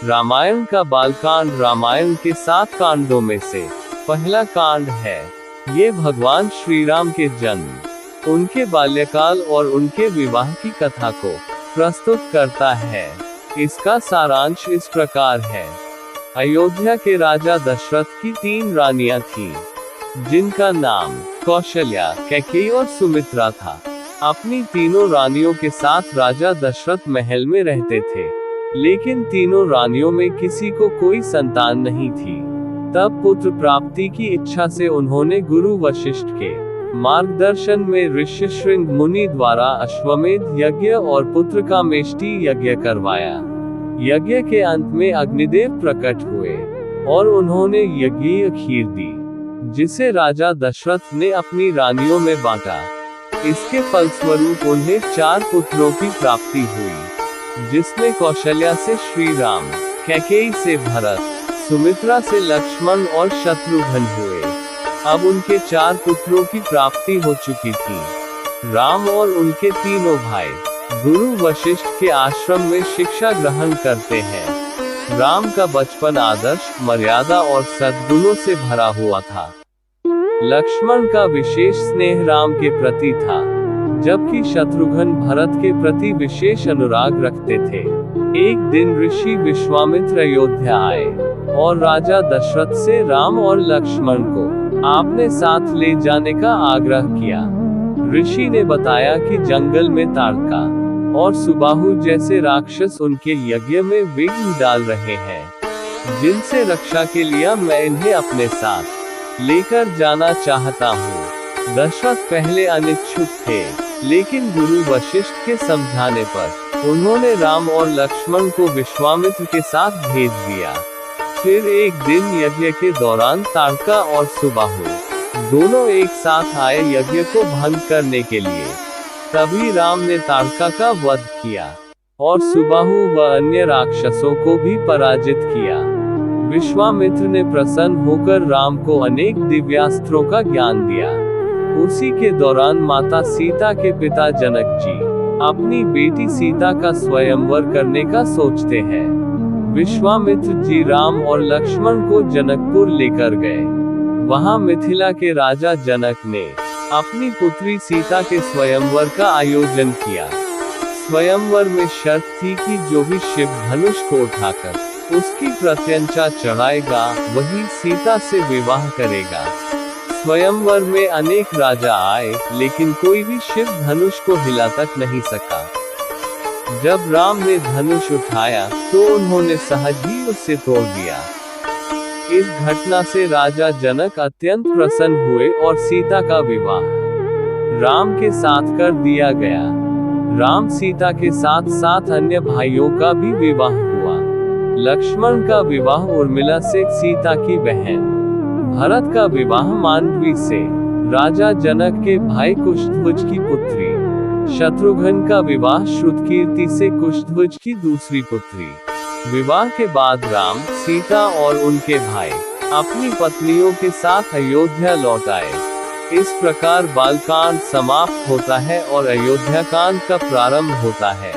रामायण का बालकांड रामायण के 7 कांडों में से पहला कांड है। ये भगवान श्री राम के जन्म, उनके बाल्यकाल और उनके विवाह की कथा को प्रस्तुत करता है। इसका सारांश इस प्रकार है। अयोध्या के राजा दशरथ की 3 रानियां थीं, जिनका नाम कौशल्या, कैकेयी और सुमित्रा था। अपनी तीनों रानियों के साथ राजा दशरथ महल में रहते थे, लेकिन तीनों रानियों में किसी को कोई संतान नहीं थी। तब पुत्र प्राप्ति की इच्छा से उन्होंने गुरु वशिष्ठ के मार्गदर्शन में ऋषि श्रृंग मुनि द्वारा अश्वमेध यज्ञ और पुत्र का मेष्टि यज्ञ करवाया। यज्ञ के अंत में अग्निदेव प्रकट हुए और उन्होंने यज्ञीय खीर दी, जिसे राजा दशरथ ने अपनी रानियों में बांटा। इसके फलस्वरूप उन्हें 4 पुत्रों की प्राप्ति हुई, जिसमें कौशल्या से श्री राम, कैकेयी से भरत, सुमित्रा से लक्ष्मण और शत्रुघ्न हुए। अब उनके 4 पुत्रों की प्राप्ति हो चुकी थी। राम और उनके तीनों भाई गुरु वशिष्ठ के आश्रम में शिक्षा ग्रहण करते हैं। राम का बचपन आदर्श, मर्यादा और सद्गुणों से भरा हुआ था। लक्ष्मण का विशेष स्नेह राम के प्रति था, जबकि शत्रुघ्न भरत के प्रति विशेष अनुराग रखते थे। एक दिन ऋषि विश्वामित्र अयोध्या आए और राजा दशरथ से राम और लक्ष्मण को आपने साथ ले जाने का आग्रह किया। ऋषि ने बताया कि जंगल में ताड़का और सुबाहु जैसे राक्षस उनके यज्ञ में विघ्न डाल रहे हैं, जिनसे रक्षा के लिए मैं इन्हें अपने साथ लेकर जाना चाहता हूँ। दशरथ पहले अनिच्छुक थे, लेकिन गुरु वशिष्ठ के समझाने पर उन्होंने राम और लक्ष्मण को विश्वामित्र के साथ भेज दिया। फिर एक दिन यज्ञ के दौरान ताड़का और सुबाहु दोनों एक साथ आए यज्ञ को भंग करने के लिए। तभी राम ने ताड़का का वध किया और सुबाहु व अन्य राक्षसों को भी पराजित किया। विश्वामित्र ने प्रसन्न होकर राम को अनेक दिव्यास्त्रों का ज्ञान दिया। उसी के दौरान माता सीता के पिता जनक जी अपनी बेटी सीता का स्वयंवर करने का सोचते हैं। विश्वामित्र जी राम और लक्ष्मण को जनकपुर लेकर गए। वहां मिथिला के राजा जनक ने अपनी पुत्री सीता के स्वयंवर का आयोजन किया। स्वयंवर में शर्त थी कि जो भी शिव धनुष को उठाकर उसकी प्रत्यंचा चढ़ाएगा, वही सीता से विवाह करेगा। स्वयंवर में अनेक राजा आए, लेकिन कोई भी शिव धनुष को हिला तक नहीं सका। जब राम ने धनुष उठाया, तो उन्होंने सहज ही उसे तोड़ दिया। इस घटना से राजा जनक अत्यंत प्रसन्न हुए और सीता का विवाह राम के साथ कर दिया गया। राम सीता के साथ साथ अन्य भाइयों का भी विवाह हुआ। लक्ष्मण का विवाह उर्मिला से, सीता की बहन। भरत का विवाह मांडवी से, राजा जनक के भाई कुशध्वज की पुत्री। शत्रुघ्न का विवाह श्रुतकीर्ति से, कुशध्वज की दूसरी पुत्री। विवाह के बाद राम, सीता और उनके भाई अपनी पत्नियों के साथ अयोध्या लौट आए। इस प्रकार बालकांड समाप्त होता है और अयोध्या कांड का प्रारंभ होता है।